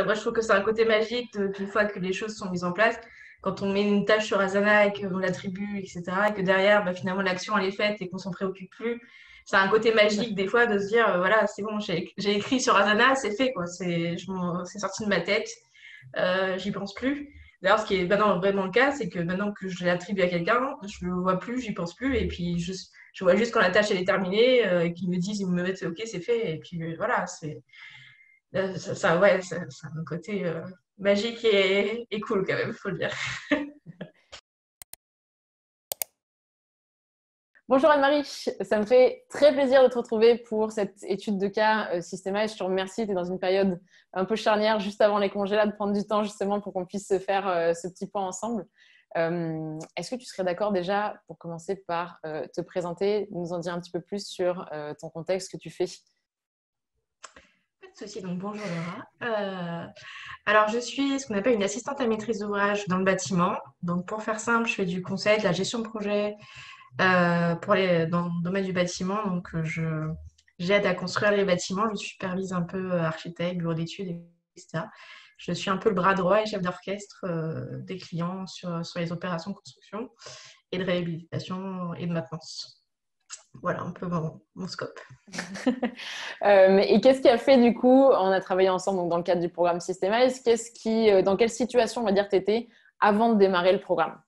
moi, je trouve que c'est un côté magique qu'une fois que les choses sont mises en place, quand on met une tâche sur Asana et qu'on l'attribue, etc., et que derrière, bah, finalement, l'action, elle est faite et qu'on s'en préoccupe plus, c'est un côté magique, des fois, de se dire, voilà, c'est bon, j'ai écrit sur Asana, c'est fait, quoi. C'est sorti de ma tête, j'y pense plus. D'ailleurs, ce qui est maintenant vraiment le cas, c'est que maintenant que je l'attribue à quelqu'un, je le vois plus, j'y pense plus, et puis je vois juste quand la tâche, elle est terminée, et qu'ils me disent, ils me mettent, OK, c'est fait, et puis voilà, ouais, ça a un côté magique et cool quand même, faut le dire. Bonjour Anne-Marie, ça me fait très plaisir de te retrouver pour cette étude de cas Systema. Je te remercie, tu es dans une période un peu charnière juste avant les congés, là, de prendre du temps justement pour qu'on puisse se faire ce petit point ensemble. Est-ce que tu serais d'accord déjà pour commencer par te présenter, nous en dire un petit peu plus sur ton contexte, ce que tu fais? Pas de souci, donc bonjour Laura. Alors je suis ce qu'on appelle une assistante à maîtrise d'ouvrage dans le bâtiment. Donc pour faire simple, je fais du conseil, de la gestion de projet dans le domaine du bâtiment. Donc j'aide à construire les bâtiments, je supervise un peu architecte, bureau d'études, etc. Je suis un peu le bras droit et chef d'orchestre des clients sur les opérations de construction et de réhabilitation et de maintenance. Voilà un peu mon scope. Et qu'est-ce qui a fait du coup, on a travaillé ensemble donc, dans le cadre du programme Systemize, dans quelle situation on va dire tu étais avant de démarrer le programme?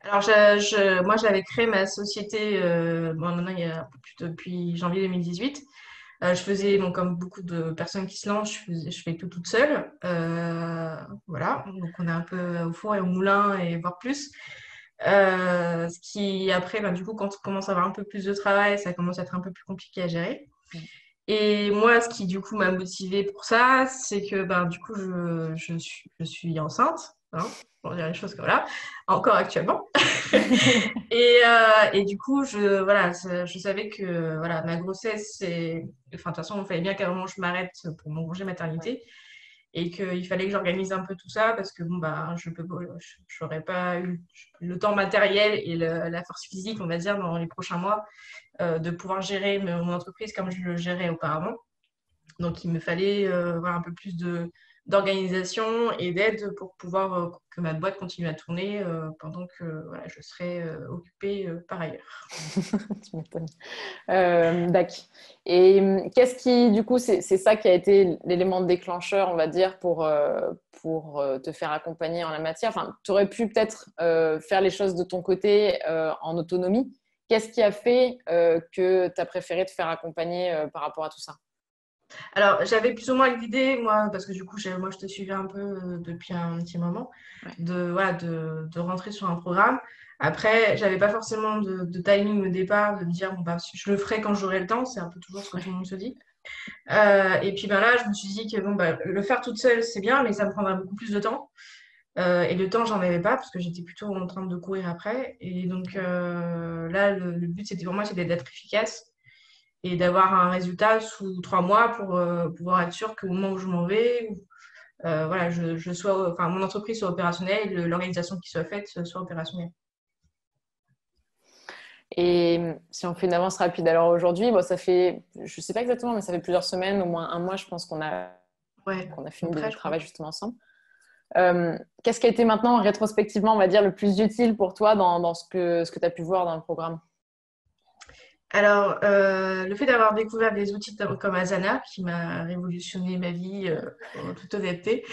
Alors, moi, j'avais créé ma société, bon, maintenant, il y a un peu plus depuis janvier 2018. Je faisais, bon, comme beaucoup de personnes qui se lancent, je fais tout toute seule. Voilà, donc on est un peu au four et au moulin et voire plus. Ce qui, après, ben, du coup, quand on commence à avoir un peu plus de travail, ça commence à être un peu plus compliqué à gérer. Et moi, ce qui du coup m'a motivée pour ça, c'est que ben, du coup, je suis enceinte, hein, pour dire les choses comme là, encore actuellement. Et du coup, voilà, je savais que voilà, ma grossesse, enfin, de toute façon, il fallait bien qu'à un moment je m'arrête pour mon congé maternité et qu'il fallait que j'organise un peu tout ça parce que bon, bah, j'aurais pas eu le temps matériel et la force physique, on va dire, dans les prochains mois de pouvoir gérer mon entreprise comme je le gérais auparavant. Donc, il me fallait voilà, un peu plus d'organisation et d'aide pour pouvoir que ma boîte continue à tourner pendant que voilà, je serais occupée par ailleurs. Tu m'étonnes. Dac. Et qu'est-ce qui, du coup, c'est ça qui a été l'élément déclencheur, on va dire, pour te faire accompagner en la matière. Enfin, tu aurais pu peut-être faire les choses de ton côté en autonomie. Qu'est-ce qui a fait que tu as préféré te faire accompagner par rapport à tout ça? Alors, j'avais plus ou moins l'idée, moi, parce que du coup, moi, je te suivais un peu depuis un petit moment, Ouais. voilà, de rentrer sur un programme. Après, j'avais pas forcément de timing au départ, de me dire, bon, bah, je le ferai quand j'aurai le temps, c'est un peu toujours ce que tout le monde se dit. Et puis ben là, je me suis dit que bon, bah, le faire toute seule, c'est bien, mais ça me prendrait beaucoup plus de temps. Et le temps, j'en avais pas parce que j'étais plutôt en train de courir après. Et donc là, le but, c'était pour moi, c'était d'être efficace et d'avoir un résultat sous 3 mois pour pouvoir être sûr qu'au moment où je m'en vais, voilà, enfin, mon entreprise soit opérationnelle et l'organisation qui soit faite soit opérationnelle. Et si on fait une avance rapide, alors aujourd'hui, bon, ça fait, je sais pas exactement, mais ça fait plusieurs semaines, au moins un mois, je pense Ouais, qu'on a à peu fini près, le je crois. travail justement ensemble. Qu'est-ce qui a été maintenant, rétrospectivement, on va dire, le plus utile pour toi dans ce que tu as pu voir dans le programme? Alors, le fait d'avoir découvert des outils comme Asana, qui m'a révolutionné ma vie en toute honnêteté,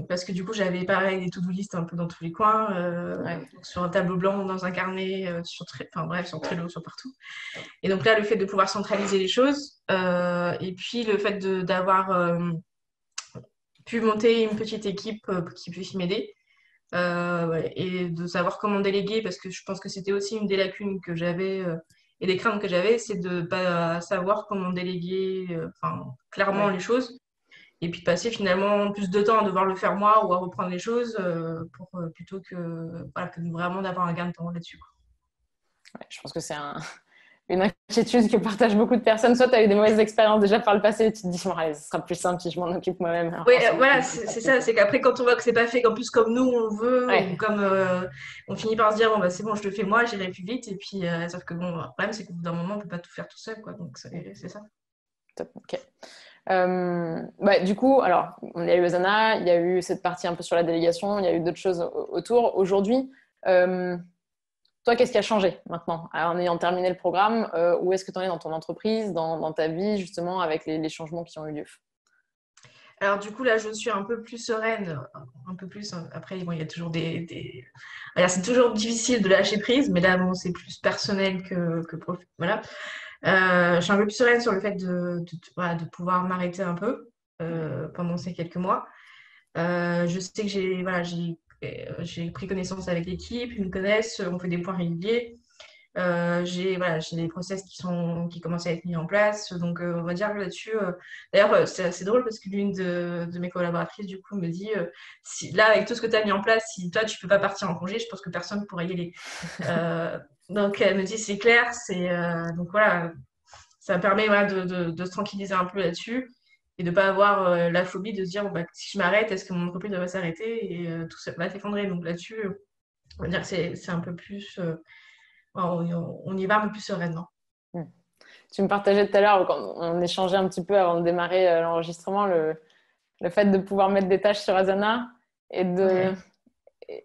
parce que du coup, j'avais pareil des to-do list un peu dans tous les coins, Ouais. donc sur un tableau blanc, dans un carnet, enfin bref, sur Trello, sur partout. Et donc là, le fait de pouvoir centraliser les choses, et puis le fait d'avoir pu monter une petite équipe qui puisse m'aider. Ouais, et de savoir comment déléguer, parce que je pense que c'était aussi une des lacunes que j'avais et des craintes que j'avais, c'est de pas savoir comment déléguer enfin, clairement Ouais. les choses, et puis de passer finalement plus de temps à devoir le faire moi ou à reprendre les choses plutôt que, voilà, que vraiment d'avoir un gain de temps là-dessus, quoi. Ouais, je pense que une inquiétude que partagent beaucoup de personnes. Soit tu as eu des mauvaises expériences déjà par le passé et tu te dis, bon, allez, ce sera plus simple si je m'en occupe moi-même. Alors Oui, forcément, voilà, c'est pas c'est le ça, cas. c'est qu'après quand on voit que c'est pas fait, qu'en plus comme nous on veut, ou Ouais, comme on finit par se dire, bon bah c'est bon, je le fais moi, j'irai plus vite, et puis sauf que bon, le problème c'est qu'au bout d'un moment on peut pas tout faire tout seul, quoi, donc c'est ça. top, ok. Du coup, alors, il y a eu Asana, il y a eu cette partie un peu sur la délégation, il y a eu d'autres choses autour. Aujourd'hui, toi, qu'est-ce qui a changé maintenant? Alors, en ayant terminé le programme, où est-ce que tu en es dans ton entreprise, dans ta vie, justement, avec les changements qui ont eu lieu? Alors du coup, là, je suis un peu plus sereine, un peu plus. Après, bon, il y a toujours Alors, c'est toujours difficile de lâcher prise, mais là, bon, c'est plus personnel que voilà. Je suis un peu plus sereine sur le fait voilà, de pouvoir m'arrêter un peu pendant ces quelques mois. Je sais que j'ai pris connaissance avec l'équipe, ils me connaissent, on fait des points réguliers. J'ai des process qui commencent à être mis en place. Donc, on va dire que là-dessus. D'ailleurs, c'est assez drôle parce que l'une de mes collaboratrices, du coup, me dit là, avec tout ce que tu as mis en place, si toi, tu peux pas partir en congé, je pense que personne ne pourra y aller. Euh, donc, elle me dit c'est clair. Donc, voilà, ça me permet voilà, de se tranquilliser un peu là-dessus et de ne pas avoir la phobie de se dire bon, bah, si je m'arrête, est-ce que mon entreprise va s'arrêter et tout ça va s'effondrer. Donc, là-dessus, on va dire que c'est un peu plus. On y va un peu plus sereinement. Hmm. Tu me partageais tout à l'heure, quand on échangeait un petit peu avant de démarrer l'enregistrement, le fait de pouvoir mettre des tâches sur Asana et de... Ouais.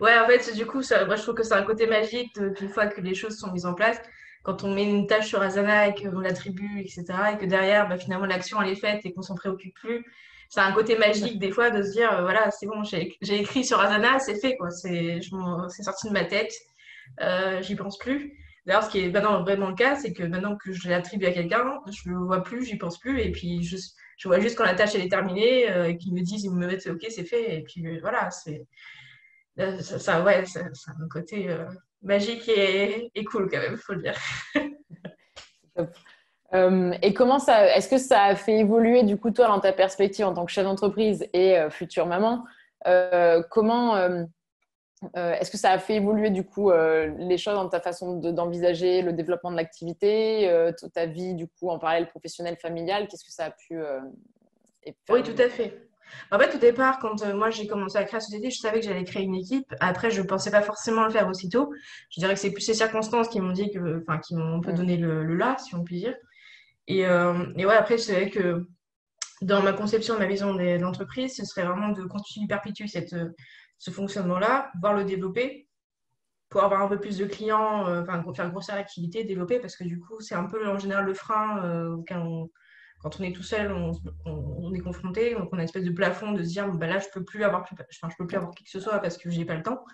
Ouais, en fait, du coup, moi, je trouve que c'est un côté magique qu'une fois que les choses sont mises en place, quand on met une tâche sur Asana et qu'on l'attribue, etc., et que derrière, bah, finalement, l'action, elle est faite et qu'on s'en préoccupe plus, c'est un côté magique, des fois, de se dire, voilà, c'est bon, j'ai écrit sur Asana, c'est fait, quoi. C'est sorti de ma tête, j'y pense plus. D'ailleurs, ce qui est maintenant vraiment le cas, c'est que maintenant que je l'attribue à quelqu'un, je le vois plus, j'y pense plus, et puis je vois juste quand la tâche, elle est terminée, et qu'ils me disent, ils me mettent, OK, c'est fait, et puis voilà, ouais, ça a un côté magique et cool quand même, faut le dire. Et comment ça, est-ce que ça a fait évoluer du coup toi dans ta perspective en tant que chef d'entreprise et future maman, comment est-ce que ça a fait évoluer du coup les choses dans ta façon d'envisager le développement de l'activité, ta vie du coup en parallèle professionnel familial, qu'est-ce que ça a pu faire Oui, tout évoluer? à fait. En fait, au départ, quand moi j'ai commencé à créer la société, je savais que j'allais créer une équipe. Après, je ne pensais pas forcément le faire aussitôt. Je dirais que c'est plus ces circonstances qui m'ont dit enfin, qui m'ont un peu Mm. donné le là, si on peut dire. Et ouais, après, c'est vrai que dans ma conception, ma vision de l'entreprise, ce serait vraiment de continuer perpétuer ce fonctionnement-là, voire le développer pour avoir un peu plus de clients, enfin, faire grossir l'activité, développer, parce que du coup, c'est un peu en général le frein quand on est tout seul, on est confronté, donc on a une espèce de plafond de se dire, bah là, je peux plus avoir qui que ce soit parce que j'ai pas le temps.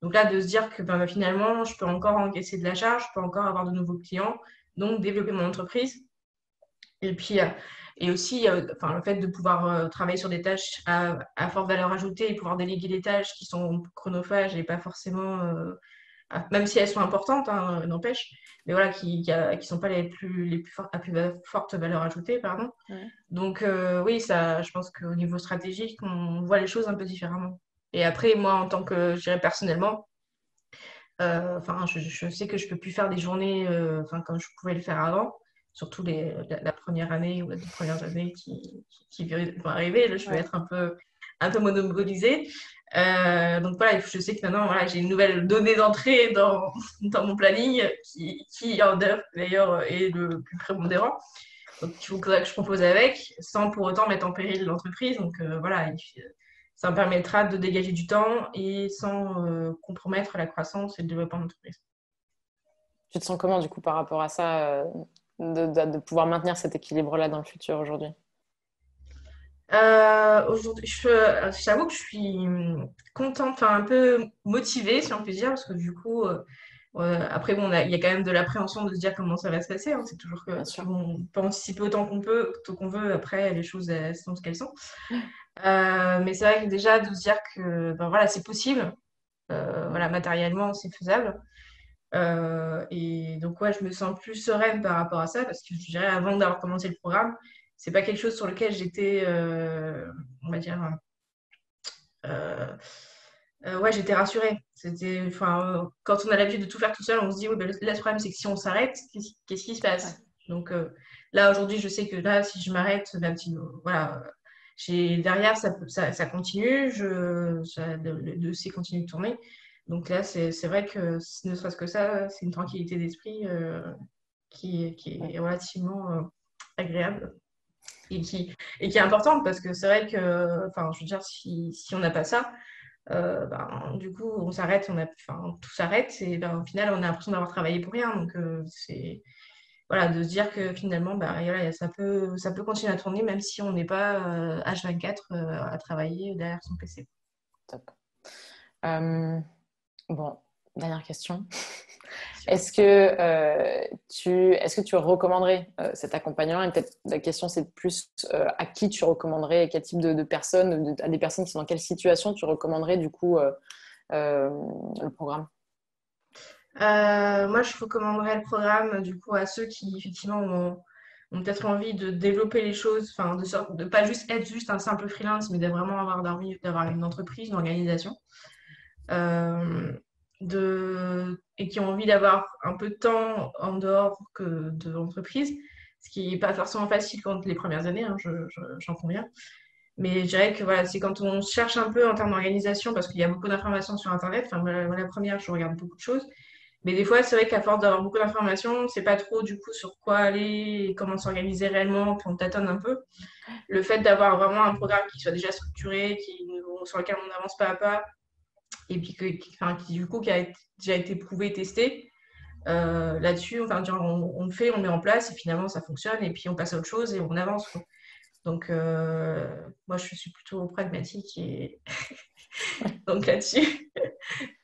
Donc là, de se dire que bah, finalement, je peux encore encaisser de la charge, je peux encore avoir de nouveaux clients, donc développer mon entreprise. Et puis, et aussi, enfin, le fait de pouvoir travailler sur des tâches à forte valeur ajoutée et pouvoir déléguer des tâches qui sont chronophages et pas forcément même si elles sont importantes, hein, n'empêche, mais voilà, qui sont pas les plus fortes, à plus forte valeur ajoutée, pardon. Ouais. Donc, oui, ça, je pense qu'au niveau stratégique, on voit les choses un peu différemment. Et après, moi, en tant que, je dirais personnellement, enfin, je sais que je peux plus faire des journées, enfin, comme je pouvais le faire avant, surtout la première année ou les 2 premières années qui vont arriver. Là, je vais Ouais. être un peu monopolisée. Donc voilà, je sais que maintenant, voilà, j'ai une nouvelle donnée d'entrée dans mon planning qui d'ailleurs, est le plus prépondérant. Donc il faudra que je compose avec, sans pour autant mettre en péril l'entreprise. Donc voilà, ça me permettra de dégager du temps et sans compromettre la croissance et le développement de l'entreprise. Tu te sens comment du coup par rapport à ça, de pouvoir maintenir cet équilibre-là dans le futur aujourd'hui? Aujourd'hui, j'avoue que je suis contente, enfin un peu motivée, si on peut dire, parce que du coup, après, bon, il y a quand même de l'appréhension de se dire comment ça va se passer, hein. C'est toujours Bien que sûr. on peut anticiper autant qu'on peut, autant qu'on veut. Après, les choses elles sont ce qu'elles sont. Mais c'est vrai que déjà de se dire que ben, voilà, c'est possible, voilà, matériellement, c'est faisable. Et donc, ouais, je me sens plus sereine par rapport à ça parce que je dirais, avant d'avoir commencé le programme, c'est pas quelque chose sur lequel j'étais, on va dire, euh, ouais, j'étais rassurée. Enfin, quand on a l'habitude de tout faire tout seul, on se dit, oui, ben, là, le problème, c'est que si on s'arrête, qu'est-ce qui se Ouais. passe? Donc, là, aujourd'hui, je sais que là, si je m'arrête, même si, voilà, derrière, ça continue, le dossier continue de tourner. Donc là, c'est vrai que ne serait-ce que ça, c'est une tranquillité d'esprit qui Ouais. est relativement agréable. et qui est importante parce que c'est vrai que, enfin, je veux dire, si on n'a pas ça, ben, du coup, on s'arrête, enfin, tout s'arrête et ben, au final, on a l'impression d'avoir travaillé pour rien. Donc, c'est voilà, de se dire que finalement, bah, voilà, ça peut continuer à tourner même si on n'est pas H24 à travailler derrière son PC. Top. Euh, bon, dernière question. Sûr. Est-ce que tu recommanderais cet accompagnement? Et peut-être la question, c'est plus à qui tu recommanderais, quel type de personnes, à des personnes qui sont dans quelle situation tu recommanderais du coup euh, le programme? Moi, je recommanderais le programme du coup à ceux qui effectivement ont peut-être envie de développer les choses, enfin de pas juste être juste un simple freelance, mais de vraiment avoir envie d'avoir une entreprise, une organisation, et qui ont envie d'avoir un peu de temps en dehors que de l'entreprise, ce qui n'est pas forcément facile quand les premières années, hein, j'en conviens. Mais je dirais que voilà, c'est quand on cherche un peu en termes d'organisation, parce qu'il y a beaucoup d'informations sur Internet. Enfin, moi, la première, je regarde beaucoup de choses. Mais des fois, c'est vrai qu'à force d'avoir beaucoup d'informations, c'est pas trop du coup sur quoi aller et comment s'organiser réellement, puis on tâtonne un peu. Le fait d'avoir vraiment un programme qui soit déjà structuré, sur lequel on avance pas à pas, et puis enfin, qui du coup déjà été prouvé, testé, là-dessus, enfin, on le fait, on le met en place, et finalement ça fonctionne, et puis on passe à autre chose et on avance, quoi. Donc, moi, je suis plutôt pragmatique et donc là-dessus.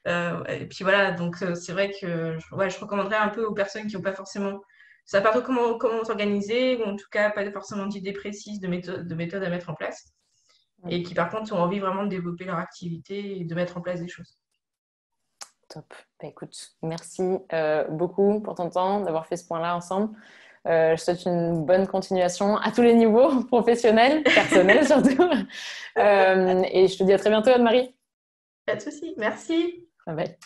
Et puis voilà, donc c'est vrai que ouais, je recommanderais un peu aux personnes qui n'ont pas forcément, savent pas trop comment s'organiser, ou en tout cas pas forcément d'idées précises de méthodes à mettre en place, et qui par contre ont envie vraiment de développer leur activité et de mettre en place des choses. Top. Bah, écoute, merci beaucoup pour ton temps, d'avoir fait ce point-là ensemble. Je te souhaite une bonne continuation à tous les niveaux, professionnels, personnels surtout. Et je te dis à très bientôt, Anne-Marie. Pas de souci, merci. Bye bye.